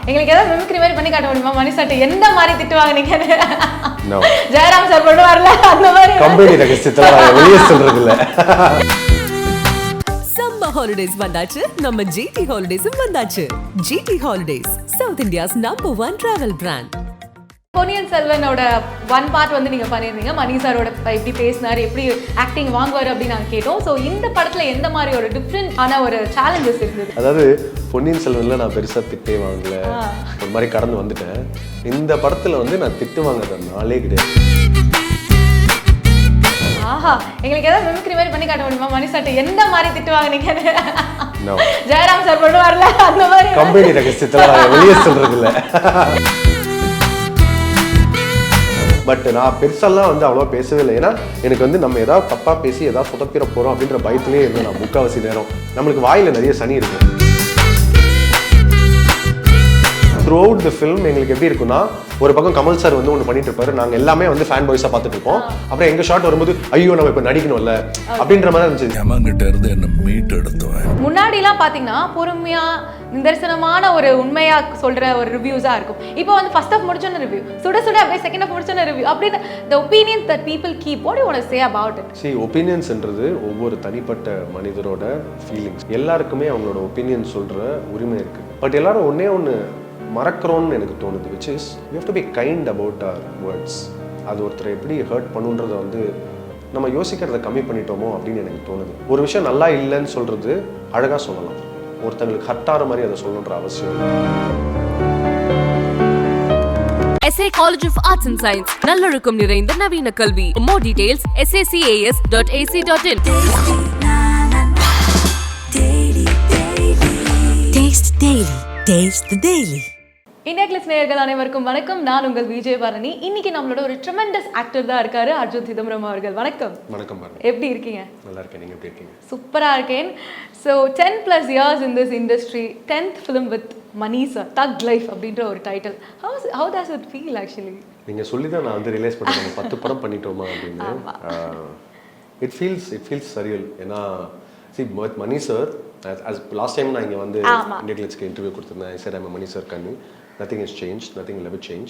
எங்களுக்கு ஏதாவது மிமிக்ரி மாதிரி பண்ணி காட்ட முடியுமா? மணி சார் எந்த மாதிரி திட்டுவாங்க நீங்க? ஜெயராம் சார் பண்ண வரல அந்த மாதிரி கம்பெனி ரகசியத்துல வெளியே சொல்றது இல்ல. சம்மர் ஹாலிடேஸ் வந்தாச்சு, நம்ம ஜிடி ஹாலிடேஸும் வந்தாச்சு. GT holidays, South India's number 1 travel brand. Ponniyin செல்வனோட 1 பார்ட் வந்து நீங்க பண்ணிருந்தீங்க. மணி சாரோட எப்படி பேசினாரு, எப்படி ஆக்டிங் வாங்குவாரு அப்படின்னு நாங்க கேட்டோம். ஸோ இந்த படத்துல எந்த மாதிரி ஒரு டிஃப்ரெண்ட் ஆன ஒரு சேலஞ்சஸ் இருந்தது? அதாவது பொன்னியின் செல்வன்ல நான் பெருசா திட்டே வாங்கல, ஒரு மாதிரி கடந்து வந்துட்டேன். இந்த படத்துல வந்து நான் திட்டு வாங்குற நாளே கிடையாது. ஆஹா, எங்களுக்கு ஏதாவது மிமிக்ரி மாதிரி பண்ணி காட்ட முடியுமா? மணி சார் எந்த மாதிரி திட்டுவாங்க நீங்க? ஜெயராம் சார் பண்ண வரல அந்த மாதிரி கம்பெனி ரகசியத்துல வெளியே சொல்றது இல்ல. பட் நான் பெருசாலாம் வந்து அவ்வளோவா பேசவே இல்லை. ஏன்னா எனக்கு வந்து நம்ம ஏதாவது தப்பாக பேசி ஏதாவது சொதப்பிட போகிறோம் அப்படின்ற பயத்திலே இருந்து நான் முக்கால்வாசி நேரம். நம்மளுக்கு வாயில் நிறைய சனி இருக்கும். த்ரூ அவுட் தி ஃபிலிம் எங்களுக்கு எப்படி இருக்குன்னா, ஒரு பக்கம் கமல் சார் வந்து ஒன்று பண்ணிட்டு இருப்பாரு, நாங்கள் எல்லாமே வந்து ஃபேன் பாய்ஸாக பார்த்துட்டு இருப்போம். அப்புறம் எங்கள் ஷாட் வரும்போது ஐயோ நம்ம இப்போ நடிக்கணும்ல அப்படின்ற மாதிரி இருந்துச்சு. முன்னாடிலாம் பார்த்தீங்கன்னா பொறுமையா நிதர்சனமான ஒரு உண்மையா சொல்ற ஒரு ரிவ்யூஸா இருக்கும். இப்போ வந்து ஃபர்ஸ்ட் ஆஃப் முடிச்சோன ரிவ்யூ, சுட சுட அப்படியே செகண்ட் ஆஃப் முடிச்சோன ரிவ்யூ, அப்படின்னு the opinions that people keep. What do you want to say about it? See, opinionsன்றது ஒவ்வொரு தனிப்பட்ட மனிதரோட ஃபீலிங்ஸ். எல்லாருக்குமே அவங்களோட ஒப்பீனியன் சொல்ற உரிமை இருக்கு. பட் எல்லாரும் ஒன்னே ஒன்று மறக்கிறோன்னு எனக்கு தோணுது, which is we have to be kind about our words. அது ஒருத்தரை எப்படி ஹர்ட் பண்ணுன்றதை வந்து நம்ம யோசிக்கிறத கம்மி பண்ணிட்டோமோ அப்படின்னு எனக்கு தோணுது. ஒரு விஷயம் நல்லா இல்லைன்னு சொல்றது அழகா சொல்லலாம், ஒருத்தங்களுக்கு ஹர்ட் ஆகிற மாதிரி அதை சொல்லணுன்ற அவசியம். SA College of Arts and Science, நல்லொழுக்கம் நிறைந்த நவீன கல்வி. More details sacas.ac.in. Taste Daily. Taste the Daily. India Glitz நேயர்கள் அனைவருக்கும் வணக்கம். நான் உங்கள் விஜயபாரணி. இன்னைக்கு நம்மளோட ஒரு ட்ரெமெண்டஸ் ஆக்டர் தான் இருக்காரு, அர்ஜுன் சிதம்பரம் அவர்கள். வணக்கம். வணக்கம். எப்படி இருக்கீங்க? நல்லா இருக்கேன். நீங்க எப்படி இருக்கீங்க? சூப்பரா இருக்கேன். So 10+ years in this industry, 10th film with Mani sir, thug life அப்படின்ற ஒரு title. How does it feel actually? நீங்க சொல்லி தான் நான் வந்து ரியலைஸ் பண்ணேன் 10 படம் பண்ணிட்டோமா அப்படின்னு. It feels surreal. ஏன்னா see with Mani sir, as last time நான் இங்க வந்து இந்தியா கிளிஸ்க்கு இன்டர்வியூ கொடுத்திருந்தேன். I said I'm a Mani sir கண்ணு. Nothing has changed, nothing will ever change.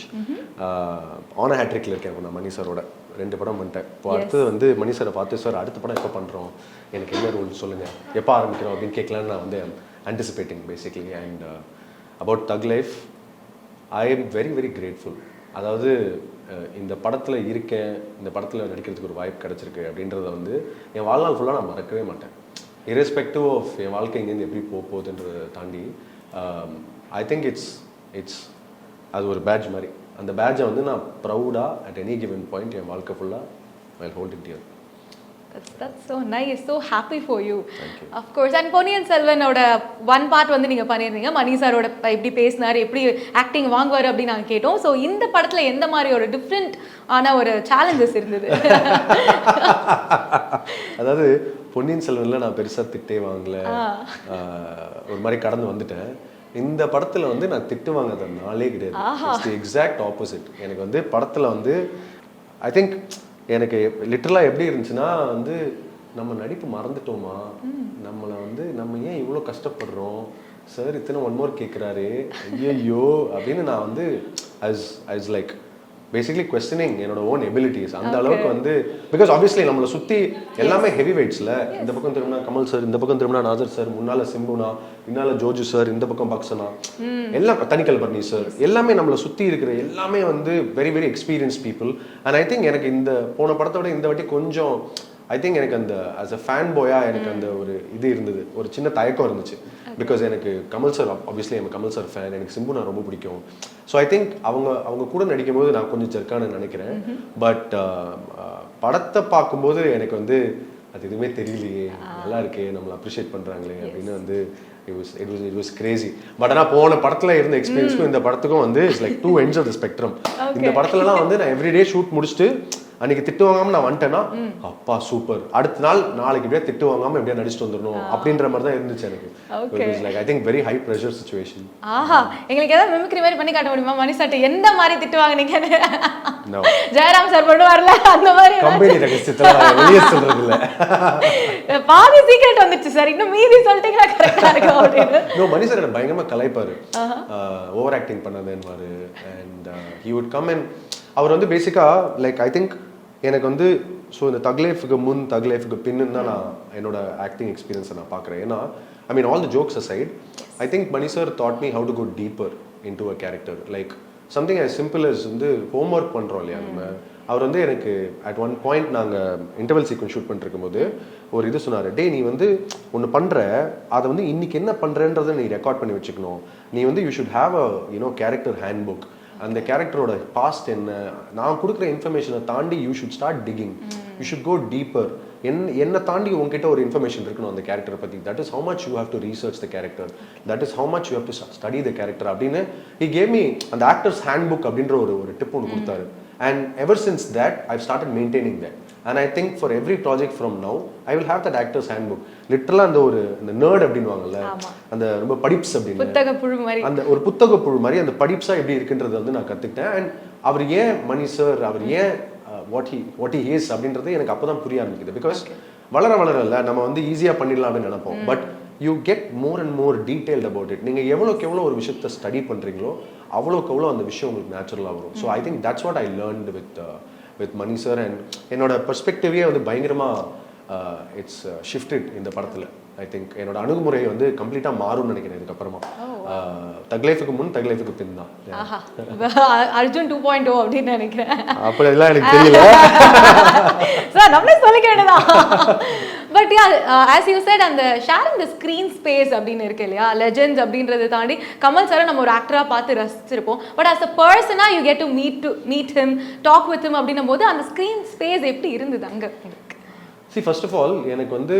On a hat-trickல இருக்கேன் நான் மணி சாரோட 2 படம் பண்ணிட்டேன். இப்போ அடுத்தது வந்து மணி சாரை பார்த்து சார் அடுத்த படம் எப்போ பண்ணுறோம், எனக்கு என்ன ரூல் சொல்லுங்கள், எப்போ ஆரம்பிக்கிறோம் அப்படின்னு கேட்கலான்னு நான் வந்து anticipating basically. And about Thug Life, I am very very grateful. அதாவது இந்த படத்தில் இருக்கேன், இந்த படத்தில் நடிக்கிறதுக்கு ஒரு வாய்ப்பு கிடச்சிருக்கு அப்படின்றத வந்து என் வாழ்நாள் ஃபுல்லாக நான் மறக்கவே மாட்டேன். irrespective of என் வாழ்க்கை இங்கேருந்து எப்படி போகுதுன்றதை தாண்டி ஐ திங்க் இட்ஸ் அது ஒரு பேட்ஜ் மாதிரி. அந்த பேட்ஜை வந்து நான் ப்ரௌடாக அட் எனி கிவன் பாயிண்ட் என் வாழ்க்கை ஃபுல்லாக ஐ hold it here. That's so nice. So happy for you. Of course. And Ponniyin செல்வனோட 1 பார்ட் வந்து நீங்க பண்ணிருந்தீங்க. மணி சாரோட எப்படி பேசினாரு, எப்படி ஆக்டிங் வாங்குவாரு அப்படின்னு நாங்க கேட்டோம். ஸோ இந்த படத்துல எந்த மாதிரி ஒரு டிஃப்ரெண்ட் ஆன ஒரு சேலஞ்சஸ் இருந்தது? அதாவது பொன்னியின் செல்வன்ல நான் பெருசா திட்டே வாங்கல, ஒரு மாதிரி கடந்து வந்துட்டேன். இந்த படத்துல வந்து நான் திட்டு வாங்குற நாளே கிடையாது. Exact opposite. எனக்கு வந்து படத்துல வந்து ஐ திங்க் எனக்கு லிட்டரலாக எப்படி இருந்துச்சுன்னா வந்து நம்ம நடிப்பு மறந்துட்டோமா, நம்மளை வந்து நம்ம ஏன் இவ்வளோ கஷ்டப்படுறோம், சார் இத்தனை 1 more கேட்குறாரு, ஐயோ அப்படின்னு நான் வந்து as like basically questioning என்னோட ஓன் எபிலிட்டிஸ். அந்த அளவுக்கு வந்து பிகாஸ் ஆப்வியஸ்லி நம்மளை சுற்றி எல்லாமே ஹெவி வெயிட்ஸில். இந்த பக்கம் திரும்பினா கமல் சார், இந்த பக்கம் திரும்பினா நாசர் சார், முன்னால் சிம்புனா, பின்னால் ஜோஜு சார், இந்த பக்கம் பக்சனா, எல்லாம் தனிக்கல் பர்னி சார், எல்லாமே நம்மளை சுற்றி இருக்கிற எல்லாமே வந்து very very experience people. And I think எனக்கு இந்த போன படத்தோட இந்த வாட்டி கொஞ்சம் ஐ திங்க் எனக்கு அந்த ஆஸ் அ ஃபேன் பாயா எனக்கு அந்த ஒரு இது இருந்தது, ஒரு சின்ன தயக்கம் இருந்துச்சு. பிகாஸ் எனக்கு கமல் சார் ஆப்வியஸ்லி எனக்கு கமல் சார் ஃபேன், எனக்கு சிம்பு நான் ரொம்ப பிடிக்கும். ஸோ ஐ திங்க் அவங்க கூட நடிக்கும் போது நான் கொஞ்சம் ஜர்க்கானு நினைக்கிறேன். பட் படத்தை பார்க்கும்போது எனக்கு வந்து அது எதுவுமே தெரியலையே, நல்லா இருக்கே, நம்மளை அப்ரிஷியேட் பண்ணுறாங்களே அப்படின்னு வந்து it was crazy. பட் ஆனால் போன படத்தில் இருந்த எக்ஸ்பீரியன்ஸ்க்கும் இந்த படத்துக்கும் வந்து it's like 2 ends of the spectrum. இந்த படத்துலலாம் வந்து நான் எவ்ரிடே ஷூட் முடிச்சுட்டு அன்னைக்கு திட்டு வாங்காம நான் வந்துட்டேன்னா அப்பா சூப்பர், அடுத்த நாளைக்கு இப்படியே திட்டு வாங்காம எப்படியா நடிச்சுட்டு வந்துடணும் அப்படின்ற மாதிரி தான் இருந்துச்சு எனக்கு. Like I think very high pressure situation. ஆஹா, எங்களுக்கு ஏதாவது மிமிக்ரி மாதிரி பண்ணி காட்ட முடியுமா மணி சார்? எந்த மாதிரி திட்டு வாங்குனீங்கன்னு? ஜெயராம் சார் பண்ணுவார்ல அந்த மாதிரி கம்பெனி ரகசியத்துல வெளியே சொல்றது இல்ல. பாதி சீக்ரெட் வந்துச்சு சார், இன்னும் மீதி சொல்லிட்டீங்கன்னா கரெக்டா இருக்கும் அப்படின்னு. நோ, மணி சார் என்ன பயங்கரமா கலாய்ப்பாரு, ஓவர் ஆக்டிங் பண்ணதுன்னு. And he would come and அவர் வந்து பேசிக்கா லைக் ஐ திங்க் எனக்கு வந்து ஸோ இந்த தக் லைஃபுக்கு முன் தக் லைஃபுக்கு பின்னு தான் நான் என்னோட ஆக்டிங் எக்ஸ்பீரியன்ஸை நான் பார்க்குறேன். ஏன்னா I mean all the jokes aside, I think Mani sir thought me how to go deeper in to a character. Like something as simple as வந்து ஹோம்ஒர்க் பண்ணுறோம் இல்லையா நம்ம. அவர் வந்து எனக்கு அட் ஒன் பாயிண்ட் நாங்கள் இன்டர்வல் சீக்வன்ஸ் ஷூட் பண்ணிருக்கும் போது ஒரு இது சொன்னார், டே நீ வந்து ஒன்று பண்ணுற, அதை வந்து இன்னைக்கு என்ன பண்ணுறன்றதை நீ ரெக்கார்ட் பண்ணி வச்சுக்கணும். நீ வந்து you should have a character handbook. அந்த கேரக்டரோட பாஸ்ட் என்ன, நான் கொடுக்குற இன்ஃபர்மேஷனை தாண்டி you should start digging, you should go deeper. என்னை தாண்டி உங்ககிட்ட ஒரு இன்ஃபர்மேஷன் இருக்கணும் அந்த கேரக்டரை பற்றி. That is how much you have to research the character, that is how much you have to study the character அப்படின்னு ஹி கேவ் மீ அந்த ஆக்டர்ஸ் ஹேண்ட் புக் அப்படின்ற ஒரு டிப் ஒன்று கொடுத்தாரு. And ever since that, I've started maintaining that. And I think for every project from now, I will have that actor's handbook. Literally அந்த nerd அப்படின்வாங்கல்ல, அந்த ரொம்ப படிப்ஸ் அப்படின்னு புத்தக புழு மாதிரி, அந்த ஒரு புத்தக புழு மாதிரி அந்த படிப்ஸா எப்படி இருக்குன்றதை வந்து நான் கற்றுக்கிட்டேன். அண்ட் அவர் ஏன் மணி சார், அவர் ஏன் வாட் ஹி இஸ் அப்படின்றது எனக்கு அப்போ தான் புரிய ஆரம்பிக்குது. பிகாஸ் வளரல நம்ம வந்து ஈஸியாக பண்ணிடலாம் அப்படின்னு நினைப்போம். But you get more and more detailed about it. நீங்கள் எவ்வளோக்கு எவ்வளோ ஒரு விஷயத்தை ஸ்டடி பண்ணுறீங்களோ அவ்வளோக்கு எவ்வளோ அந்த விஷயம் உங்களுக்கு நேச்சுரலாக வரும். So I think that's what I learned with Mani sir. And என்னோட பெர்ஸ்பெக்டிவே வந்து பயங்கரமாக இட்ஸ் ஷிஃப்டட் இந்த படத்தில். ஐ திங்க் என்னோட அணுகுமுறை வந்து கம்ப்ளீட்டாக மாறும்னு நினைக்கிறேன் இதுக்கப்புறமா. தக் லைஃபுக்கு முன் தக் லைஃபுக்கு பின் தான். அர்ஜுன் 2.0 அப்படின்னு நினைக்கிறேன். அப்படிலாம் எனக்கு தெரியல சார், நம்மளே சொல்லிக்க வேண்டியதான். பட் as you said, அந்த ஷேரிங் தி ஸ்க்ரீன் ஸ்பேஸ் அப்படின்னு இருக்கு இல்லையா, லெஜெண்ட்ஸ் அப்படின்றத தாண்டி கமல் சாரை நம்ம ஒரு ஆக்டரா பார்த்து ரசிச்சிருப்போம். But as a person you get to meet him, talk with him அப்படின்னும் போது அந்த ஸ்க்ரீன் ஸ்பேஸ் எப்படி இருந்தது அங்க? See, first of all, எனக்கு வந்து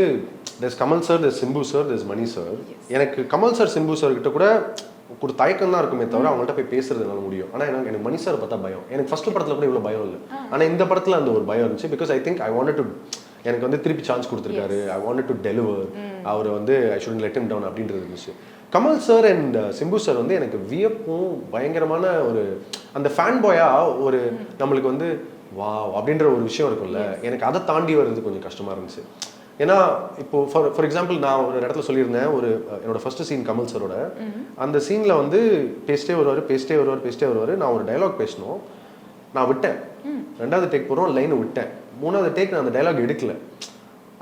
there's Kamal sir, there's Simbu sir, there's Mani sir. எனக்கு கமல் சார் சிம்பு சார் கிட்ட கூட ஒரு தயக்கம் தான் இருக்குமே தவிர அவங்கள்ட்ட போய் பேசுறதுனால முடியும். ஆனால் எனக்கு மணி சார் பார்த்தா பயம். எனக்கு ஃபர்ஸ்ட் படத்தில் கூட இவ்வளோ பயம் இல்லை, ஆனால் இந்த படத்தில் அந்த ஒரு பயம் இருந்துச்சு. Because I think I wanted to, எனக்கு வந்து திருப்பி சான்ஸ் கொடுத்துருக்காரு, ஐ வாண்டட் டு டெலிவர், அவர் வந்து I shouldn't let him down அப்படின்றது இருந்துச்சு. Kamal sir and Simbu sir வந்து எனக்கு வியப்பும் பயங்கரமான ஒரு அந்த ஃபேன் பாயா ஒரு நம்மளுக்கு வந்து வா அப்படின்ற ஒரு விஷயம் இருக்கும்ல, எனக்கு அதை தாண்டி வர்றது கொஞ்சம் கஷ்டமாக இருந்துச்சு. ஏன்னா இப்போ ஃபார் எக்ஸாம்பிள் நான் ஒரு இடத்துல சொல்லியிருந்தேன், ஒரு என்னோட ஃபர்ஸ்ட் சீன் கமல் சாரோட அந்த சீனில் வந்து பேசிட்டே வருவார். நான் ஒரு டைலாக் பேசணும், நான் விட்டேன். ரெண்டாவது டேக் போகிறோம், லைனை விட்டேன். மூணாவது டேக் நான் அந்த டைலாக் எடுக்கல.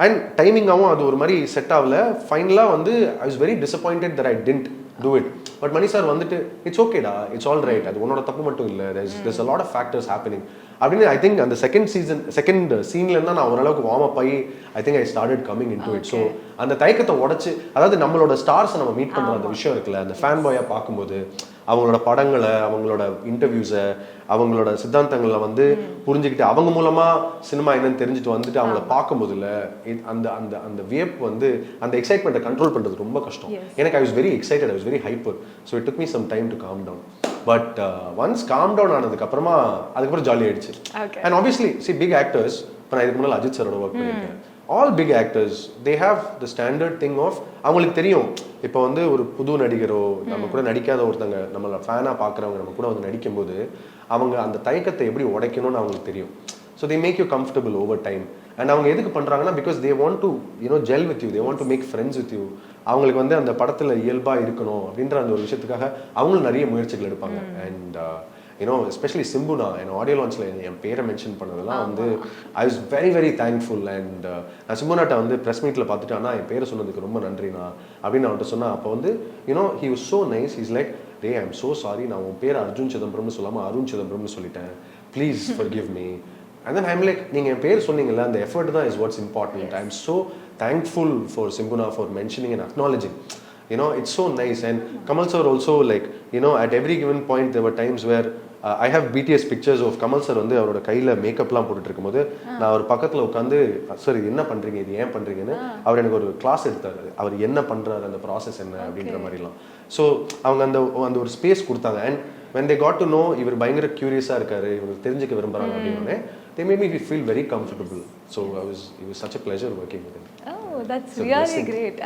அண்ட் டைமிங்காகவும் அது ஒரு மாதிரி செட் ஆகல. ஃபைனலாக வந்து I was very disappointed that I didn't do it. But Mani sir வந்துட்டு இட்ஸ் ஓகேடா, இட்ஸ் ஆல் ரைட், அது உன்னோட தப்பு மட்டும் இல்லை, there's a lot of factors happening அப்படின்னு ஐ திங்க் அந்த செகண்ட் சீன்ல இருந்தால் நான் ஓரளவுக்கு வார்ம் அப் ஆகி ஐ think I started coming in to it. So அந்த தயக்கத்தை உடச்சு, அதாவது நம்மளோட ஸ்டார்ஸை நம்ம மீட் பண்ணுற அந்த விஷயம் இருக்குல்ல, அந்த ஃபேன் பாயாக பார்க்கும்போது அவங்களோட படங்களை, அவங்களோட இன்டர்வியூஸை, அவங்களோட சித்தாந்தங்களை வந்து புரிஞ்சுக்கிட்டு அவங்க மூலமா சினிமா என்னன்னு தெரிஞ்சுட்டு வந்துட்டு அவங்கள பார்க்கும்போது இல்லை அந்த அந்த அந்த வியப்பு வந்து அந்த எக்ஸைட்மெண்ட்டை கண்ட்ரோல் பண்ணுறது ரொம்ப கஷ்டம். எனக்கு I was very excited, I was very hyper. So it took me some time to calm down. But once calm down ஆனதுக்கப்புறமா அதுக்கப்புறம் ஜாலி ஆயிடுச்சு. And obviously see big actors, இப்போ நான் இதுக்கு முன்னால் அஜித் சாரோட ஒர்க் பண்ணியிருக்கேன். All big actors they have the standard thing of, அவங்களுக்கு தெரியும் இப்போ வந்து ஒரு புது நடிகரோ நம்ம கூட நடிக்காத ஒருத்தங்க நம்மளை ஃபேனாக பார்க்குறவங்க நம்ம கூட வந்து நடிக்கும்போது அவங்க அந்த தயக்கத்தை எப்படி உடைக்கணும்னு அவங்களுக்கு தெரியும். So they make you comfortable over time. And அவங்க எதுக்கு பண்ணுறாங்கன்னா because they want to gel with you, they want to make friends with you. அவங்களுக்கு வந்து அந்த படத்தில் இயல்பாக இருக்கணும் அப்படின்ற அந்த ஒரு விஷயத்துக்காக அவங்களும் நிறைய முயற்சிகள் எடுப்பாங்க. அண்ட் எஸ்பெஷலி சிம்பு, நான் என் ஆடியோ லான்ச்சில் என் பேரை மென்ஷன் பண்ணதெல்லாம் வந்து I was very very thankful. And நான் சிம்புனாட்டை வந்து ப்ரெஸ் மீட்டில் பார்த்துட்டு ஆனால் என் பேரை சொன்னதுக்கு ரொம்ப நன்றிண்ணா அப்படின்னு அவன்கிட்ட சொன்னேன். அப்போ வந்து he was so nice. Is like, day I am so sorry, நான் உன் பேர் அர்ஜுன் சிதம்பரம்னு சொல்லாமல் அருண் சிதம்பரம்னு சொல்லிட்டேன், please forgive me. And then I'm like, நீங்கள் என் பேர் சொன்னீங்கல்ல, அந்த எஃபர்ட் தான் is what's important. I am so thankful for சிம்புனா for mentioning and acknowledging. It's so nice. And Kamal sir also, like, at every given point there were times where I have BTS pictures of Kamal sir வந்து அவரோட கையில் மேக்கப்லாம் போட்டுட்டு இருக்கும்போது நான் ஒரு பக்கத்தில் உட்காந்து, சார் இது என்ன பண்ணுறீங்க, இது ஏன் பண்ணுறீங்கன்னு அவர் எனக்கு ஒரு கிளாஸ் எடுத்தார். அவர் என்ன பண்ணுறாரு, அந்த ப்ராசஸ் என்ன அப்படின்ற மாதிரிலாம். ஸோ அவங்க அந்த ஒரு ஸ்பேஸ் கொடுத்தாங்க. And when they got to know இவர் பயங்கர க்யூரியஸாக இருக்காரு, இவருக்கு தெரிஞ்சுக்க விரும்புகிறாங்க அப்படின்னே they made me feel very comfortable. So it was such a pleasure working with him. Oh, that's really great.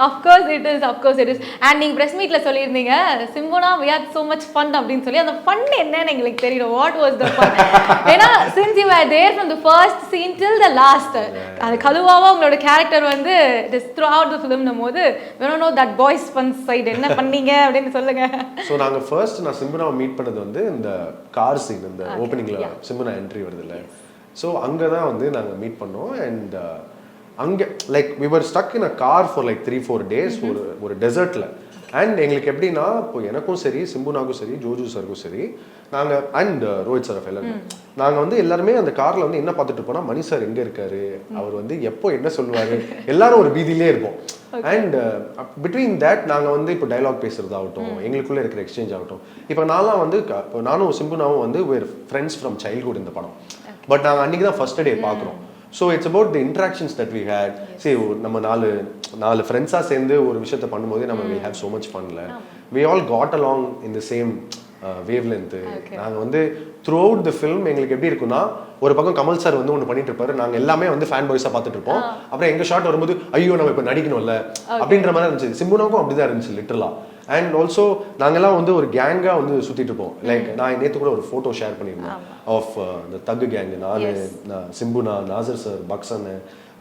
Of course it is. And நீங்க press meetல சொல்லிருந்தீங்க சிம்புனா we had so much fun அப்படின்னு சொல்லி அந்த fun என்னன்னு எங்களுக்கு தெரியல. What was the fun? ஏன்னா since you were there from the first scene till the last, அது கழுவாவா உங்களோட கேரக்டர் வந்து just throughout the film போது we don't know that boys fun side என்ன பண்ணீங்க அப்படின்னு சொல்லுங்க. So நாங்க first நான் சிம்புனாவை மீட் பண்ணது வந்து இந்த கார் சீன், இந்த ஓப்பனிங்ல சிம்புனா என்ட்ரி வருது இல்ல. ஸோ அங்கே தான் வந்து நாங்கள் மீட் பண்ணோம். அண்ட் அங்கே like we were stuck in a car for like 3-4 days ஒரு டெசர்ட்டில். அண்ட் எங்களுக்கு எப்படின்னா இப்போ எனக்கும் சரி, சிம்புனாக்கும் சரி, ஜோஜு சருக்கும் சரி, நாங்கள் அண்ட் ரோஹித் சார் எல்லாருமே நாங்கள் வந்து எல்லாருமே அந்த காரில் வந்து என்ன பார்த்துட்டு இருப்போம்னா மணி சார் எங்கே இருக்காரு, அவர் வந்து எப்போ என்ன சொல்லுவார், எல்லாரும் ஒரு பீதியிலே இருப்போம். அண்ட் பிட்வீன் தேட் நாங்கள் வந்து இப்போ டைலாக் பேசுறதாகட்டும், எங்களுக்குள்ளே இருக்கிற எக்ஸ்சேஞ்ச் ஆகட்டும். இப்போ நான்லாம் வந்து இப்போ நானும் சிம்புனாவும் வந்து வேர் ஃப்ரெண்ட்ஸ் ஃப்ரம் சைல்ட்ஹுட் இந்த படம். பட் நாங்கள் அன்றைக்கி தான் ஃபர்ஸ்ட் டே பார்க்குறோம். So it's about the interactions that we had. சரி, நம்ம நாலு ஃப்ரெண்ட்ஸாக சேர்ந்து ஒரு விஷயத்தை பண்ணும்போது நம்ம வில் ஹேவ் ஸோ மச் ஃபன்ல. We all got along in the same wave length. நாங்கள் வந்து த்ரூ அவுட் தி ஃபில்ம் எங்களுக்கு எப்படி இருக்குன்னா, ஒரு பக்கம் கமல் சார் வந்து ஒன்று பண்ணிட்டு இருப்பாரு, நாங்கள் எல்லாமே வந்து ஃபேன் பாய்ஸாக பார்த்துட்டு இருப்போம். அப்புறம் எங்கள் ஷாட் வரும்போது ஐயோ நம்ம இப்போ நடிக்கணும்ல அப்படின்ற மாதிரி இருந்துச்சு. சிம்புனாக்கும் அப்படிதான் இருந்துச்சு லிட்டரலா. அண்ட் ஆல்சோ நாங்கெல்லாம் வந்து ஒரு கேங்காக வந்து சுற்றிட்டு இருப்போம். லைக் நான் நேற்று கூட ஒரு ஃபோட்டோ ஷேர் பண்ணியிருந்தேன் ஆஃப் இந்த தக்கு கேங். நான் சிம்புனா, நாசர் சார், பக்சன்,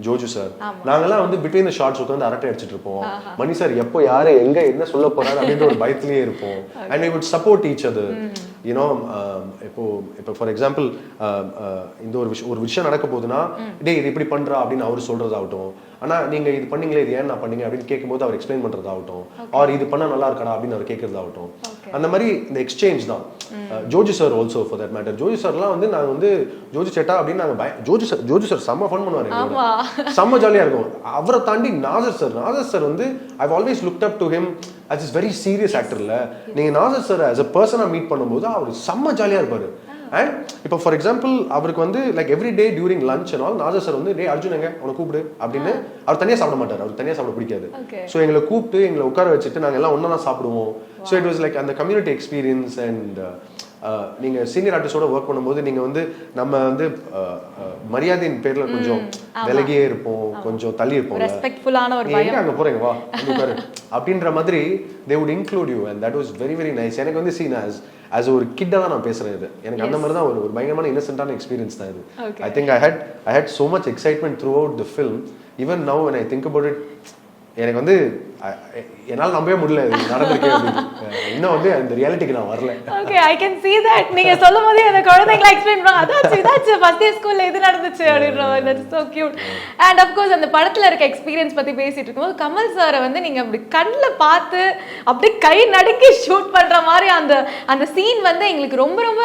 ஜோஜு சார், நாங்கெல்லாம் வந்து பிட்வீன் த ஷார்ட்ஸ் உட்காந்து அரட்டை அடிச்சுட்டு இருப்போம். மணி சார் எப்போ யாரு எங்க என்ன சொல்ல போறாரு அப்படின்ற ஒரு பயத்திலேயே இருப்போம். And we would support each other. You know, இப்போ ஃபார் எக்ஸாம்பிள் இந்த ஒரு விஷயம் நடக்க போகுதுன்னா, டே இது இப்படி பண்றா அப்படின்னு அவர் சொல்றதாகட்டும், ஆனா நீங்க இது பண்ணீங்களே, இது ஏன் நான் பண்ணீங்க அப்படின்னு கேட்கும்போது அவர் எக்ஸ்பிளைன் பண்றதாகட்டும், ஆர் இது பண்ணா நல்லா இருக்கா அப்படின்னு அவர் கேட்கறதாகட்டும். அந்த மாதிரி இந்த எக்ஸ்சேஞ்ச் தான். Joju sir also for that matter. Joju சார்லாம் வந்து நாங்கள் வந்து ஜோஜு சேட்டா அப்படின்னு நாங்கள் ஜோஜு சார் செம்ம ஃபன் பண்ணுவார், செம்ம ஜாலியாக இருக்கும். அவரை தாண்டி நாசர் சார் வந்து I always looked up to him as is very serious ஆக்டர்ல. நீங்கள் நாசர் சார் as a பர்சனாக மீட் பண்ணும்போது அவர் செம்ம ஜாலியாக இருப்பார். அண்ட் இப்போ ஃபார் எக்ஸாம்பிள் அவருக்கு வந்து like every day during lunch and all Nassar sir வந்து டே அர்ஜுன் எங்க அவனை கூப்பிடு அப்படின்னு, அவர் தனியாக சாப்பிட மாட்டார், அவர் தனியாக சாப்பிட பிடிக்காது. ஸோ எங்களை கூப்பிட்டு எங்களை உட்கார வச்சுட்டு நாங்கள் எல்லாம் ஒன்றா தான் சாப்பிடுவோம். ஸோ இட் வாஸ் லைக் அந்த கம்யூனிட்டி எக்ஸ்பீரியன்ஸ். அண்ட் நீங்கள் சீனியர் ஆர்டிஸ்டோட ஒர்க் பண்ணும்போது நீங்கள் வந்து நம்ம வந்து மரியாதையின் பேரில் கொஞ்சம் விலகியே இருப்போம், கொஞ்சம் தள்ளி இருப்போம். எங்கே அங்கே போகிறீங்க வா உட்காரு அப்படின்ற மாதிரி they would include you and that was very very nice. எனக்கு வந்து சீன் as ஒரு கிட்டாக தான் நான் பேசுகிறேன். இது எனக்கு அந்த மாதிரி தான் ஒரு பயங்கரமான இன்னசென்ட்டான எக்ஸ்பீரியன்ஸ் தான் இது. I think I had so much excitement throughout the film. Even now when I think about it, எனக்கு வந்து என்னால் நம்பவே முடியல இது நடந்திருக்கு அப்படின்னு. இன்னும் வந்து அந்த ரியாலிட்டிக்கு நான் வரல. Okay, I can see that. நீங்க சொல்லும்போது அந்த குழந்தைகளை எக்ஸ்பிளைன் பண்ணுவாங்க, அதாச்சு ஃபர்ஸ்ட் டே ஸ்கூல்ல இது நடந்துச்சு அப்படின்ற மாதிரி. That's so cute. And half course அந்த படத்துல இருக்க எக்ஸ்பீரியன்ஸ் பத்தி பேசிட்டு இருக்கும்போது கமல் சாரை வந்து நீங்க அப்படி கண்ணில் பார்த்து அப்படியே கை நடுக்கி ஷூட் பண்ற மாதிரி அந்த சீன் வந்து எங்களுக்கு ரொம்ப ரொம்ப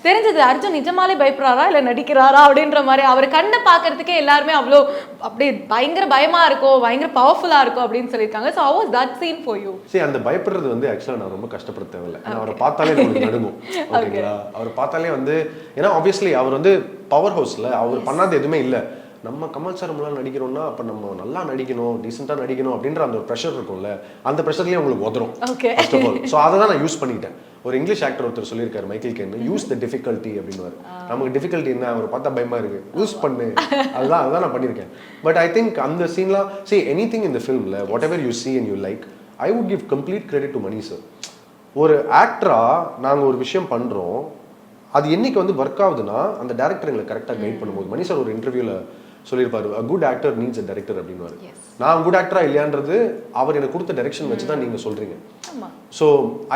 தெரிஞ்சது. அர்ஜுன் நிஜமாலே பயப்படுறாரா இல்லை நடிக்கிறாரா அப்படின்ற மாதிரி. அவர் கண்ணை பார்க்கறதுக்கே எல்லாருமே அவ்வளோ அப்படியே பயங்கர பயமா இருக்கும், பயங்கர பவர்ஃபுல்லா இருக்கும் அப்படின்னு சொல்லியிருக்காங்க. So how was that scene for you? சரி, அந்த பயப்படுறது வந்து ஆக்சுவலாக நான் ரொம்ப கஷ்டப்பட தேவையில்லை. அவரை பார்த்தாலே நமக்கு நடுங்கும். ஓகேங்களா, அவர் பார்த்தாலே வந்து ஏன்னா ஆப்வியஸ்லி அவர் வந்து பவர் ஹவுஸில் அவர் பண்ணாத எதுவுமே இல்லை. நம்ம கமல் சார் நம்மளால நடிக்கிறோம்னா அப்போ நம்ம நல்லா நடிக்கணும், டீசெண்டாக நடிக்கணும் அப்படின்ற அந்த ஒரு ப்ரெஷர் இருக்கும்ல, அந்த ப்ரெஷர்லேயே உங்களுக்கு உதரும் ஃபர்ஸ்ட் ஆஃப் ஆல். ஸோ அதை தான் நான் யூஸ் பண்ணிட்டேன். ஒரு இங்கிலீஷ் ஆக்டர் ஒருத்தர் சொல்லியிருக்காரு, Michael Caine, use the difficulty அப்படின்னுவார். நமக்கு டிஃபிகல்ட்டி என்ன, அவர் பார்த்தா பயமா இருக்கு, யூஸ் பண்ணு, அதுதான் நான் பண்ணியிருக்கேன். பட் ஐ திங்க் அந்த சீன்லாம் see anything in the filmல whatever you see and you like, I would give complete credit to Mani sir. ஒரு ஆக்டரா நாங்கள் ஒரு விஷயம் பண்ணுறோம், அது என்னைக்கு வந்து ஒர்க் ஆகுதுன்னா அந்த டேரக்டர் எங்களை கரெக்டாக கைட் பண்ணும்போது. மணி சார் ஒரு இன்டர்வியூவில் சொல்லியிருப்பாரு, a good actor needs a director அப்படின்னுவாரு. நான் குட் ஆக்டரா இல்லையான்றது அவர் எனக்கு கொடுத்த டைரக்ஷன் வச்சு தான் நீங்கள் சொல்கிறீங்க. ஸோ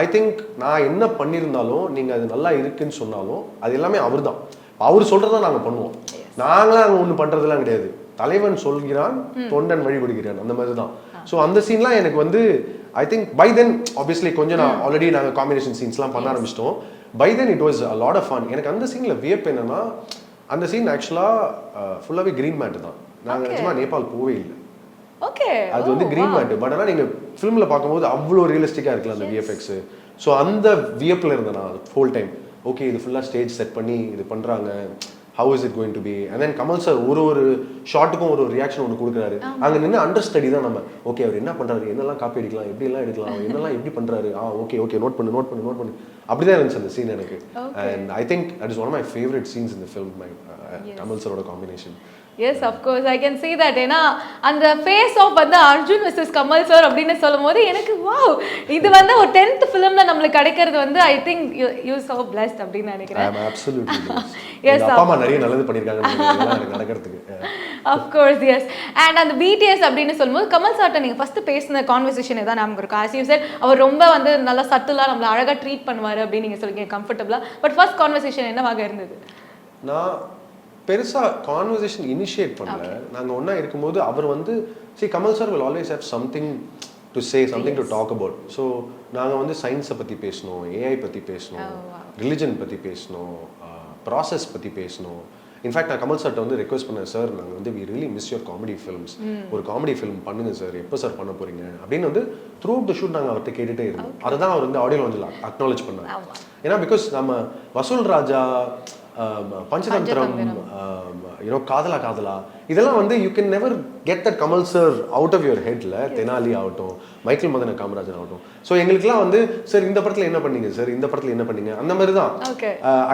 ஐ திங்க் நான் என்ன பண்ணியிருந்தாலும் நீங்கள் அது நல்லா இருக்குன்னு சொன்னாலும் அது எல்லாமே அவர் தான், அவர் சொல்கிறதா நாங்கள் பண்ணுவோம். நாங்களாம் அங்கே ஒன்றும் பண்ணுறதுலாம் கிடையாது. தலைவன் சொல்கிறான், தொண்டன் வழிபடுகிறான், அந்த மாதிரி தான். ஸோ அந்த சீன்லாம் எனக்கு வந்து I think by then obviously கொஞ்சம் நான் ஆல்ரெடி நாங்கள் காம்பினேஷன் சீன்ஸ்லாம் பண்ண ஆரம்பிச்சிட்டோம். By then it was a lot of fun. எனக்கு அந்த சீனில் வியப்பு என்னன்னா, அந்த சீன் ஆக்சுவலாக ஃபுல்லாகவே க்ரீன் மேட்டு தான். நாங்கள் நிஜமாக நேபாள் போவே இல்லை. ஓகே, அது வந்து க்ரீன் மேட்டு. பட் ஆனால் நீங்கள் ஃபிலிமில் பார்க்கும்போது அவ்வளோ ரியலிஸ்டிக்காக இருக்குல்ல அந்த விஎஃப்எக்ஸு. ஸோ அந்த வியப்பில் இருந்தேன் நான் ஹோல் டைம். ஓகே, இது ஃபுல்லாக ஸ்டேஜ் செட் பண்ணி இது பண்ணுறாங்க how is it going to be, and then Kamal sir ஒரு ஷாட்டுக்கும் ஒரு ரியாக்ஷன் ஒன்று கொடுக்குறாரு. அங்கே நின்று அண்டர் ஸ்டடி தான் நம்ம. ஓகே அவர் என்ன பண்ணுறாரு, என்னெல்லாம் காப்பி அடிக்கலாம், எப்படிலாம் எடுக்கலாம், என்னெல்லாம் எப்படி பண்ணுறாரு, ஓகே நோட் பண்ணு அப்படிதான் இருந்துச்சு அந்த சீன் எனக்கு. And I think that is one of my favourite scenes in the film, my Kamal சரோட combination. Yes of course I can see that. ஏன்னா அந்த ஃபேஸ் ஆஃப் வந்து அர்ஜுன் விசஸ் கமல் சார் அப்படின்னு சொல்லும் போது எனக்கு வாவ், இது வந்து ஒரு 10th ஃபிலிம்ல நம்மளுக்கு கிடைக்கிறது வந்து I think you so blessed அப்படின்னு நினைக்கிறேன். I am absolutely blessed. Yes, அப்பா அம்மா நிறைய நல்லது பண்ணிருக்காங்க எனக்கு நடக்கிறதுக்கு. Of course, yes. And அந்த BTS அப்படின்னு சொல்லும்போது கமல் சார்ட்ட நீங்க ஃபர்ஸ்ட் பேசின கான்வர்சேஷன் ஏதாவது நமக்கு இருக்கும்? as you said அவர் ரொம்ப வந்து நல்லா சட்டிலா நம்மள அழகா ட்ரீட் பண்ணுவாரு அப்படின்னு நீங்க சொல்றீங்க, கம்ஃபர்ட்டபிளா. பட் ஃபர்ஸ்ட் கான்வர்சேஷன் என்னவாக இருந்தது? நான் பெருசா கான்வர்சேஷன் இனிஷியேட் பண்ணல. நாங்க ஒண்ணா இருக்கும்போது அவர் வந்து Kamal sir will always have something to say, something to talk about. So நாங்கள் வந்து சயின்ஸை பற்றி பேசணும், ஏஐ பற்றி பேசணும், ரிலிஜன் பற்றி பேசணும், ப்ராசஸ் பற்றி பேசணும். இன்ஃபேக்ட் நான் கமல் சார்ட்ட வந்து ரெக்வஸ்ட் பண்ணேன், சார் நாங்கள் வந்து we really miss your comedy films, ஒரு காமெடி ஃபிலிம் பண்ணுங்க சார், எப்போ சார் பண்ண போறீங்க அப்படின்னு வந்து த்ரூ அவுட் த ஷூட் நாங்கள் அவர்கிட்ட கேட்டுகிட்டே இருந்தோம். அதை தான் அவர் வந்து ஆடியோவில் வந்து அக்னாலேஜ் பண்ணார். ஏன்னா பிகாஸ் நம்ம வசூல் ராஜா, பஞ்சதந்திரம், காதலா இதெல்லாம் வந்து you can never get that Kamal sir out of your ஹெட்ல. தெனாலி ஆகட்டும், மைக்கேல் மதன காமராஜன் ஆகட்டும். ஸோ எங்களுக்குலாம் வந்து சார் இந்த படத்தில் என்ன பண்ணீங்க சார், இந்த படத்தில் என்ன பண்ணீங்க, அந்த மாதிரி தான்.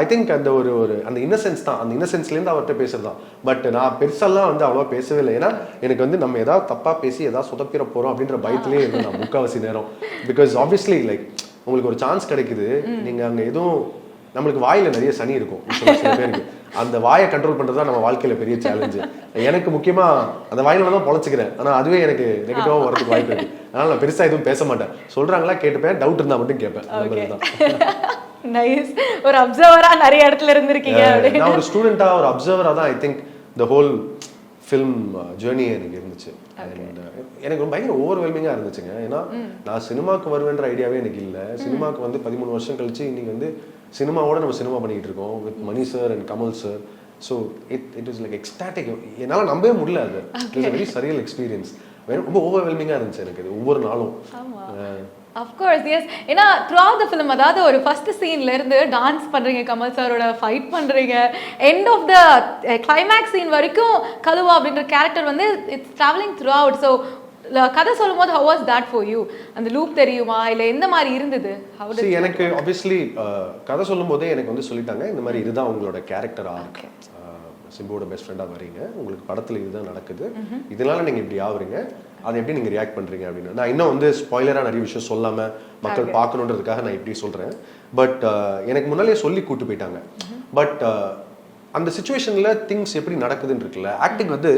ஐ திங்க் அந்த ஒரு அந்த இன்னசென்ஸ் தான், அந்த இன்னசென்ஸ்லேருந்து அவர்கிட்ட பேசுறது தான். பட் நான் பெருசாலாம் வந்து அவ்வளோவா பேசவே இல்லை. ஏன்னா எனக்கு வந்து நம்ம ஏதாவது தப்பாக பேசி ஏதாவது சொதப்பிட போகிறோம் அப்படின்ற பயத்திலே இருந்தேன் நான் முக்கால்வாசி நேரம். பிகாஸ் ஆப்வியஸ்லி லைக் உங்களுக்கு ஒரு சான்ஸ் கிடைக்குது, நீங்கள் அங்கே எதுவும் நம்மளுக்கு வாயில நிறைய சனி இருக்கும் சில பேருக்கு. அந்த வாயை கண்ட்ரோல் பண்றது தான் நம்ம வாழ்க்கையில பெரிய சேலஞ்சு. எனக்கு முக்கியமா அந்த வாயில தான் பொழைச்சிக்கிறேன். ஆனா அதுவே எனக்கு நெகட்டிவா வரதுக்கு வாய்ப்பு இருக்கு. அதனால நான் பெருசா எதுவும் பேச மாட்டேன். சொல்றாங்களா கேட்டுப்பேன், டவுட் இருந்தா மட்டும் கேட்பேன். நைஸ். ஒரு அப்சர்வரா நிறைய இடத்துல இருந்திருக்கீங்க. நான் ஒரு ஸ்டூடெண்டா, ஒரு அப்சர்வரா தான் I think the whole film journey எனக்கு இருந்துச்சு. எனக்கு ரொம்ப பயங்கர ஓவர்வெல்மிங்கா இருந்துச்சுங்க. ஏன்னா நான் சினிமாவுக்கு வருவேன்ற ஐடியாவே எனக்கு இல்லை. சினிமாவுக்கு வந்து 13 வருஷம் கழிச்சு இன்னைக்கு வந்து சினிமாவோட நம்ம சினிமா பண்ணிக்கிட்டு இருக்கோம் with Mani sir and Kamal sir. So it is like ecstatic. என்னால் நம்பவே முடியல. அது it is very surreal experience. ரொம்ப ஓவர்வெல்மிங்காக இருந்துச்சு எனக்கு இது ஒவ்வொரு நாளும். Of course yes. ஏன்னா த்ரூ அவுட் த ஃபிலிம், அதாவது ஒரு ஃபர்ஸ்ட் சீன்ல இருந்து டான்ஸ் பண்றீங்க, கமல் சாரோட ஃபைட் பண்றீங்க, end of the climax scene வரைக்கும் கலுவா அப்படின்ற கேரக்டர் வந்து it's travelling throughout. So கதை சொல்லும் போது how was that for you? அந்த லூப் தெரியுமா இல்லை எந்த மாதிரி இருந்தது? எனக்கு ஆப்வியஸ்லி கதை சொல்லும் போதே எனக்கு வந்து சொல்லிட்டாங்க, இந்த மாதிரி இதுதான் உங்களோட கேரக்டர் ஆர்க், சிம்புவோட பெஸ்ட் ஃப்ரெண்டாக வரீங்க, உங்களுக்கு படத்தில் இதுதான் நடக்குது, இதனால நீங்கள் இப்படி ஆகுறீங்க, அதை எப்படி நீங்கள் ரியாக்ட் பண்ணுறீங்க அப்படின்னு. நான் இன்னும் வந்து ஸ்பாய்லராக நிறைய விஷயம் சொல்லாமல் மக்கள் பார்க்கணுன்றதுக்காக நான் இப்படி சொல்கிறேன். பட் எனக்கு முன்னாலே சொல்லி கூட்டு போயிட்டாங்க. பட் அந்த சுச்சுவேஷனில் திங்ஸ் எப்படி நடக்குதுன்னு இருக்குல்ல, ஆக்டிங் வந்து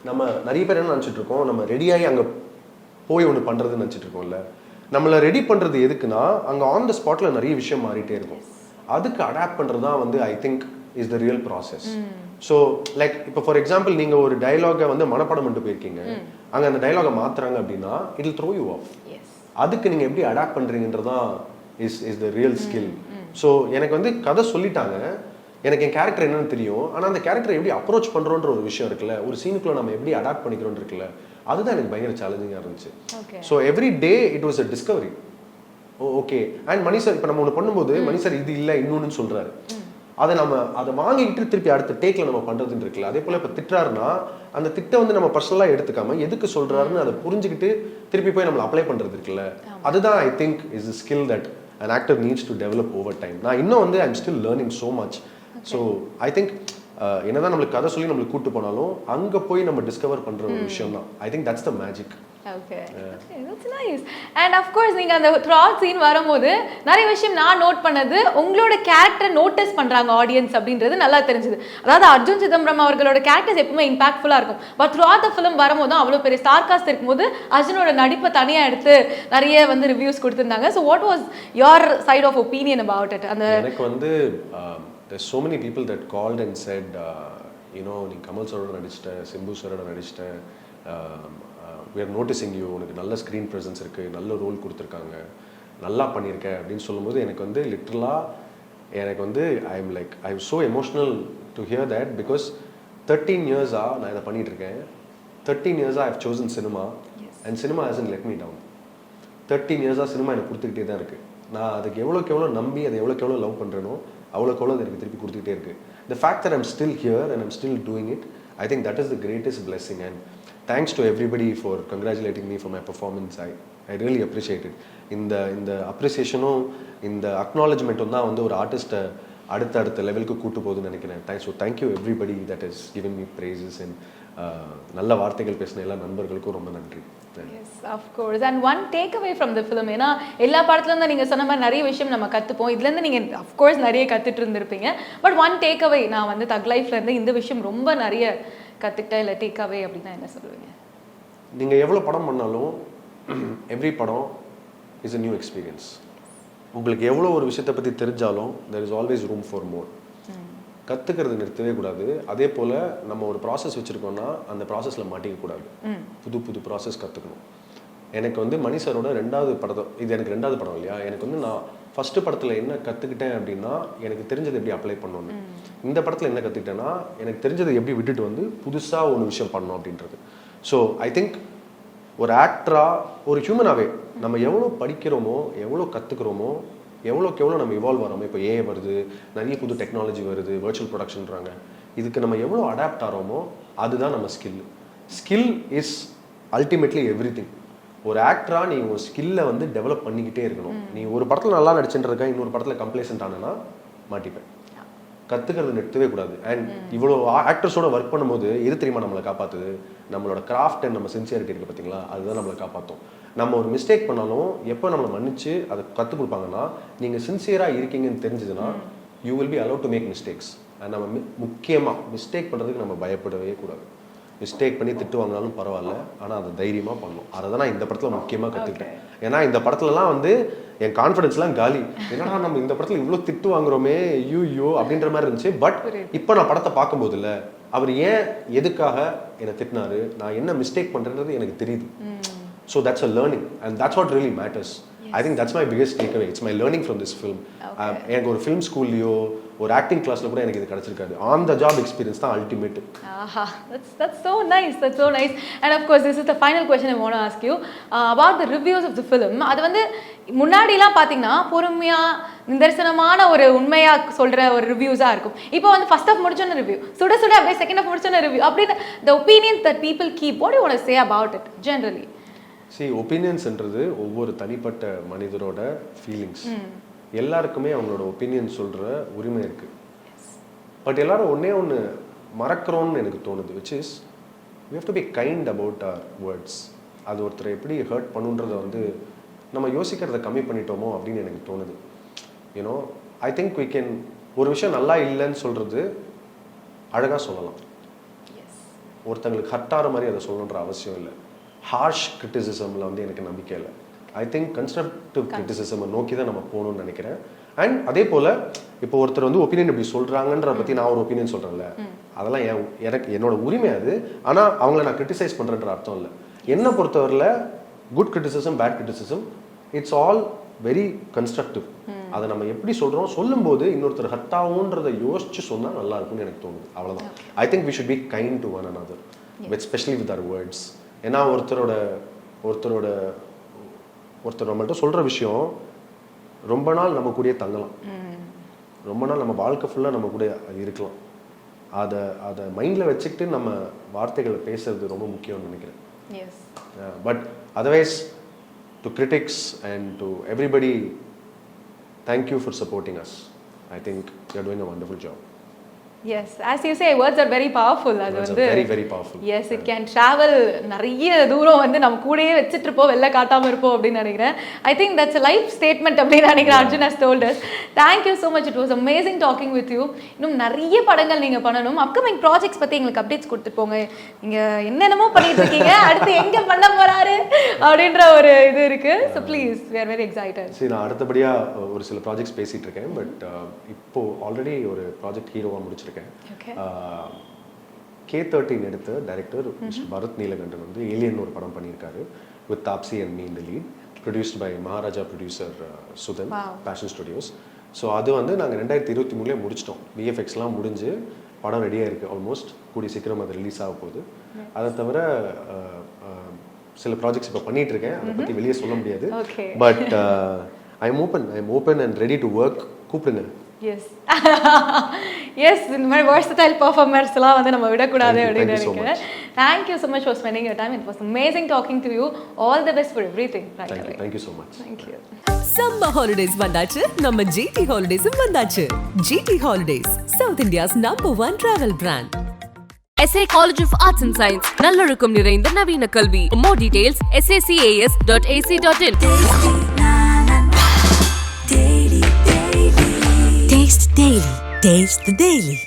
நம்ம நிறைய பேர் என்ன நினச்சிட்டு இருக்கோம், நம்ம ரெடியாகி அங்கே போய் ஒன்று பண்ணுறதுன்னு நினச்சிட்டு இருக்கோம்ல. நம்மளை ரெடி பண்ணுறது எதுக்குன்னா அங்கே ஆன் த ஸ்பாட்டில் நிறைய விஷயம் மாறிட்டே இருக்கும். அதுக்கு அடாப்ட் பண்ணுறது தான் வந்து I think is the real process. So like இப்போ ஃபார் எக்ஸாம்பிள் நீங்கள் ஒரு டைலாகை வந்து மனப்பாடம் பண்ணிட்டு போயிருக்கீங்க, அங்கே அந்த டைலாகை மாற்றுறாங்க அப்படின்னா it will throw you off. அதுக்கு நீங்கள் எப்படி அடாப்ட் பண்ணுறீங்கன்றதான் is the real skill. So எனக்கு வந்து கதை சொல்லிட்டாங்க, எனக்கு என் கேரக்டர் என்னன்னு தெரியும், ஆனால் அந்த கேரக்டரை எப்படி அப்ரோச் பண்ணுறோன்ற ஒரு விஷயம் இருக்குல்ல, ஒரு சீனுக்குள்ள நம்ம எப்படி அடாப்ட் பண்ணிக்கிறோன்னு இருக்குல்ல, அதுதான் எனக்கு பயங்கர சேலஞ்சிங்காக இருந்துச்சு. So every day it was a discovery. Okay. And Mani sir இப்போ நம்ம ஒன்று பண்ணும்போது மணி சார் இது இல்லை இன்னொன்னு சொல்கிறாரு, அதை வாங்கிக்கிட்டு திருப்பி அடுத்த டேக்கில் நம்ம பண்ணுறதுன்னு இருக்குல்ல. அதே போல் இப்போ திட்டுறாருன்னா அந்த திட்டை வந்து நம்ம பர்சனலாக எடுத்துக்காம எதுக்கு சொல்கிறாருன்னு அதை புரிஞ்சுக்கிட்டு திருப்பி போய் நம்மளை அப்ளை பண்ணுறது இருக்குல்ல, அதுதான் I think is a skill that an actor needs to develop over time. நான் இன்னும் வந்து I'm still learning so much. So I think என்னதான் நம்மளுக்கு கதை சொல்லி நம்மளுக்கு கூட்டு போனாலும் அங்கே போய் நம்ம டிஸ்கவர் பண்ணுற ஒரு விஷயம் தான். ஐ think that's the magic. Okay, that's nice. And half course நீங்கள் அந்த த்ராட் சீன் வரும்போது நிறைய விஷயம் நான் நோட் பண்ணது, உங்களோட கேரக்டர் நோட்டீஸ் பண்ணுறாங்க ஆடியன்ஸ் அப்படின்றது நல்லா தெரிஞ்சுது. அதாவது அர்ஜுன் சிதம்பரம் அவர்களோட கேரக்டர்ஸ் எப்பவுமே இம்பாக்ட்ஃபுல்லாக இருக்கும். பட் த்ரூஅவுட் த ஃபிலிம் வரும்போது அவ்வளோ பெரிய ஸ்டார் காஸ்ட் இருக்கும்போது அர்ஜுனோட நடிப்பை தனியாக எடுத்து நிறைய வந்து ரிவ்யூஸ் கொடுத்துருந்தாங்க. So what was your side of opinion about it? அந்த எனக்கு வந்து there's so many people that called and said நீ கமல் சாரோட நடிச்சிட்ட, சிம்பு சாரோட நடிச்சிட்ட, we are noticing you, உனக்கு நல்ல ஸ்க்ரீன் ப்ரெசன்ஸ் இருக்குது, நல்ல ரோல் கொடுத்துருக்காங்க, நல்லா பண்ணியிருக்க அப்படின்னு சொல்லும்போது எனக்கு வந்து லிட்ரலாக எனக்கு வந்து I am so emotional to hear that. Because 13 இயர்ஸாக நான் இதை பண்ணிகிட்ருக்கேன். 13 இயர்ஸாக I have chosen cinema and cinema hasn't let me down. 13 இயர்ஸாக சினிமா எனக்கு கொடுத்துக்கிட்டே தான் இருக்குது. நான் அதுக்கு எவ்வளோக்கு எவ்வளோ நம்பி அதை எவ்வளோக்கு எவ்வளோ லவ் பண்ணுறேனோ அவ்வளோக்கு அவ்வளோ எனக்கு திருப்பி கொடுத்துக்கிட்டே இருக்குது. The fact that I'm still here and I'm still doing it, I think that is the greatest blessing, and thanks to everybody for congratulating me for my performance. I really appreciate it. இந்த அப்ரிசியேஷனும் இந்த அக்னாலஜ்மெண்ட்டும் தான் வந்து ஒரு ஆர்டிஸ்ட்டை அடுத்த லெவலுக்கு கூட்டு போகுதுன்னு நினைக்கிறேன். Thank you everybody that is given me prizes and நல்ல வார்த்தைகள் பேசின எல்லா நண்பர்களுக்கும் ரொம்ப நன்றி. Yes of course. And one take away from the film, ஏன்னா எல்லா படத்துலேருந்து நீங்கள் சொன்ன மாதிரி நிறைய விஷயம் நம்ம கற்றுப்போம், இதுலேருந்து நீங்கள் அஃப்கோர்ஸ் நிறைய கற்றுட்டு இருந்திருப்பீங்க. பட் ஒன் டேக் அவே, நான் வந்து தக் லைஃப்லேருந்து இந்த விஷயம் ரொம்ப நிறைய கற்றுக்கிட்டேன் இல்லை டேக் அவே அப்படின்னா என்ன சொல்லுவீங்க? நீங்கள் எவ்வளோ படம் பண்ணாலும் எவ்ரி படம் இஸ் a நியூ எக்ஸ்பீரியன்ஸ். உங்களுக்கு எவ்வளோ ஒரு விஷயத்தை பற்றி தெரிஞ்சாலும் there is always room for more. கற்றுக்கிறது நிறுத்தவே கூடாது. அதே போல் நம்ம ஒரு ப்ராசஸ் வச்சுருக்கோம்னா அந்த ப்ராசஸில் மாட்டிக்கக்கூடாது. புது ப்ராசஸ் கற்றுக்கணும். எனக்கு வந்து மணி சாரோட இது எனக்கு 2வது படம் இல்லையா, எனக்கு வந்து நான் ஃபஸ்ட்டு படத்தில் என்ன கற்றுக்கிட்டேன் அப்படின்னா எனக்கு தெரிஞ்சதை எப்படி அப்ளை பண்ணணும். இந்த படத்தில் என்ன கற்றுக்கிட்டேன்னா எனக்கு தெரிஞ்சதை எப்படி விட்டுட்டு வந்து புதுசாக ஒரு விஷயம் பண்ணணும் அப்படின்றது. ஸோ ஐ திங்க் ஒரு ஆக்டராக ஒரு ஹியூமனாகவே நம்ம எவ்வளோ படிக்கிறோமோ எவ்வளோ கற்றுக்குறோமோ எவ்வளோக்கு எவ்வளோ நம்ம இவால்வ் ஆகிறோமோ, இப்போ ஏஐ வருது, நிறைய புது டெக்னாலஜி வருது, வர்ச்சுவல் ப்ரொடக்ஷன்றாங்க, இதுக்கு நம்ம எவ்வளோ அடாப்ட் ஆகிறோமோ அதுதான் நம்ம ஸ்கில் இஸ் அல்டிமேட்லி எவ்ரிதிங். ஒரு ஆக்டராக நீ உங்கள் ஸ்கில்லை வந்து டெவலப் பண்ணிக்கிட்டே இருக்கணும். நீ ஒரு படத்தில் நல்லா நடிச்சுட்டு இன்னொரு படத்தில் கம்ப்ளேசன்ட் ஆனேன்னா மாட்டிப்பேன். கற்றுக்கிறது நிறுத்தவே கூடாது. அண்ட் இவ்வளோ ஆக்டர்ஸோட ஒர்க் பண்ணும்போது எது தெரியுமா நம்மளை காப்பாற்றுது? நம்மளோட கிராஃப்ட் அண்ட் நம்ம சின்சியாரிட்டி இருக்குது பார்த்தீங்களா, அதுதான் நம்மளை காப்பாற்றும். நம்ம ஒரு மிஸ்டேக் பண்ணாலும் எப்போ நம்மளை மன்னிச்சு அதை கற்றுக் கொடுப்பாங்கன்னா, நீங்கள் சின்சியராக இருக்கீங்கன்னு தெரிஞ்சதுன்னா you will be allow to make mistakes. And நம்ம முக்கியமாக மிஸ்டேக் பண்ணுறதுக்கு நம்ம பயப்படவே கூடாது. மிஸ்டேக் பண்ணி திட்டு வாங்கினாலும் பரவாயில்ல, ஆனால் அதை தைரியமாக பண்ணணும். அதை தான் நான் இந்த படத்தில் முக்கியமாக கற்றுக்கிட்டேன். ஏன்னா இந்த படத்துலலாம் வந்து என் கான்ஃபிடன்ஸ்லாம் காலி. என்னடா நம்ம இந்த படத்தில் இவ்வளோ திட்டு வாங்குறோமே ஐயோ அப்படின்ற மாதிரி இருந்துச்சு. பட் இப்போ நான் படத்தை பார்க்கும்போது இல்லை, அவர் ஏன் எதுக்காக என்னை திட்டினாரு, நான் என்ன மிஸ்டேக் பண்ணுறது எனக்கு தெரியுது. So that's a learning and that's what really matters. I think that's my biggest takeaway. It's my learning from this film. எனக்கு ஒரு ஃபிலிம் ஸ்கூல்லையோ ஒரு ஆக்டிங் கிளாஸில் கூட எனக்கு இது கிடச்சிருக்காது. ஆன் த ஜாப் எக்ஸ்பீரியன்ஸ் தான் ultimate. That's so nice. That's so nice. And of course this is the final question I want to ask you about the reviews of the film. அது வந்து முன்னாடிலாம் பார்த்தீங்கன்னா பொறுமையாக நிதர்சனமான ஒரு உண்மையாக சொல்கிற ஒரு ரிவ்யூஸாக இருக்கும். இப்போ வந்து ஃபர்ஸ்ட் ஆஃப் முடிச்சோன்னு ரிவ்யூ, சுட அப்படியே செகண்ட் ஆஃப் முடிச்சோன்னு ரிவ்யூ அப்படின்னு the opinions that people keep. What do you want to say about it generally? ஒப்பீனியன்ஸ்ன்றது ஒவ்வொரு தனிப்பட்ட மனிதரோட ஃபீலிங்ஸ். எல்லாருக்குமே அவங்களோட ஒப்பீனியன் சொல்கிற உரிமை இருக்குது. பட் எல்லாரும் ஒன்று மறக்கிறோன்னு எனக்கு தோணுது, which is we have to be kind about our words. அது ஒருத்தரை எப்படி ஹர்ட் பண்ணுன்றதை வந்து நம்ம யோசிக்கிறத கம்மி பண்ணிட்டோமோ அப்படின்னு எனக்கு தோணுது. You know I think we can ஒரு விஷயம் நல்லா இல்லைன்னு சொல்கிறது அழகாக சொல்லலாம். ஒருத்தங்களுக்கு ஹர்ட் ஆகிற மாதிரி அதை சொல்லணுன்ற அவசியம் இல்லை. ஹார்ஷ் கிரிட்டிசிசமில் வந்து எனக்கு நம்பிக்கை இல்லை. ஐ திங்க் கன்ஸ்ட்ரக்டிவ் கிரிட்டிசிசமை நோக்கி தான் நம்ம போகணும்னு நினைக்கிறேன். அண்ட் அதே போல் இப்போ ஒருத்தர் வந்து ஒப்பீனியன் இப்படி சொல்கிறாங்கன்ற பற்றி நான் ஒரு ஒப்பீனியன் சொல்கிறேன்ல, அதெல்லாம் எனக்கு என்னோட உரிமை அது. ஆனால் அவங்கள நான் கிரிட்டிசைஸ் பண்ணுறன்ற அர்த்தம் இல்லை. என்னை பொறுத்தவரையில் good criticism bad criticism it's all very constructive. அதை நம்ம எப்படி சொல்லும்போது இன்னொருத்தர் ஹர்ட் ஆகுன்றதை யோசிச்சு சொன்னால் நல்லா இருக்கும்னு எனக்கு தோணுது. அவ்வளோதான். I think we should be kind to one another, especially with our words. ஏன்னா ஒருத்தரோட நம்மள்ட்ட சொல்கிற விஷயம் ரொம்ப நாள் நம்ம கூடயே தங்கலாம், ரொம்ப நாள் நம்ம வாழ்க்கை ஃபுல்லாக நம்ம கூட இருக்கலாம். அதை மைண்டில் வச்சுக்கிட்டு நம்ம வார்த்தைகளை பேசுறது ரொம்ப முக்கியம்னு நினைக்கிறேன். But otherwise to critics and to everybody, thank you for supporting us. I think you are doing a wonderful job. Yes, as you say, words are very powerful. அது வந்து very very powerful. Yes, it can travel நிறைய தூரம் வந்து நம்ம கூடயே வச்சிட்டு இருப்போம், வெளில காட்டாம இருப்போம் அப்படின்னு நினைக்கிறேன். I think that's a life statement அப்படின்னு நினைக்கிறேன். Arjun has told us. Thank you so much. It was amazing talking with you. இன்னும் நிறைய படங்கள் நீங்க பண்ணணும். அப்கமிங் ப்ராஜெக்ட்ஸ் பத்தி எங்களுக்கு அப்டேட்ஸ் கொடுத்துட்டு போங்க. நீங்க என்னென்னமோ பண்ணிட்டு இருக்கீங்க, அடுத்து எங்க பண்ண போறாரு அப்படின்ற ஒரு இது இருக்கு. So please, we are very excited. சரி, நான் அடுத்தபடியா ஒரு சில ப்ராஜெக்ட்ஸ் பேசிட்டு இருக்கேன். பட் இப்போ ஆல்ரெடி ஒரு ப்ராஜெக்ட் ஹீரோவா முடிச்சிருக்கேன். K13 எடுத்த டைரக்டர் மிஸ்டர் பரத் நீலகண்டன் வந்து ஏலியன் ஒரு படம் பண்ணியிருக்காரு with Taapsee and me in the lead, produced by Maharaja producer Sudhan, Passion Studios. So அது வந்து நாங்கள் 2023 முடிச்சிட்டோம். விஎஃப்எக்ஸ்லாம் முடிஞ்சு படம் ரெடியாக இருக்குது. ஆல்மோஸ்ட் கூடிய சீக்கிரம் அது ரிலீஸ் ஆக போகுது. அதை தவிர சில ப்ராஜெக்ட்ஸ் இப்போ பண்ணிகிட்டு இருக்கேன், அதை பற்றி வெளியே சொல்ல முடியாது. But I am open and ready to work கூப்பிடுங்க. எஸ் எஸ் இந்த மாதிரி versatile performers-லாம் வந்து நம்ம விடக்கூடாது அப்படின்னு நினைக்கிறேன். Thank you so much for spending your time. It was amazing talking to you. All the best for everything. Thank you so much. Thank you. Summer holidays வந்தாச்சு, நம்ம ஜிடி ஹாலிடேஸும் வந்தாச்சு. GT holidays, South India's #1 travel brand. SA College of Arts and Science நல்லொழுக்கம் நிறைந்த நவீன கல்வி. More details sacas.ac.in. Taste Daily. Taste the Daily.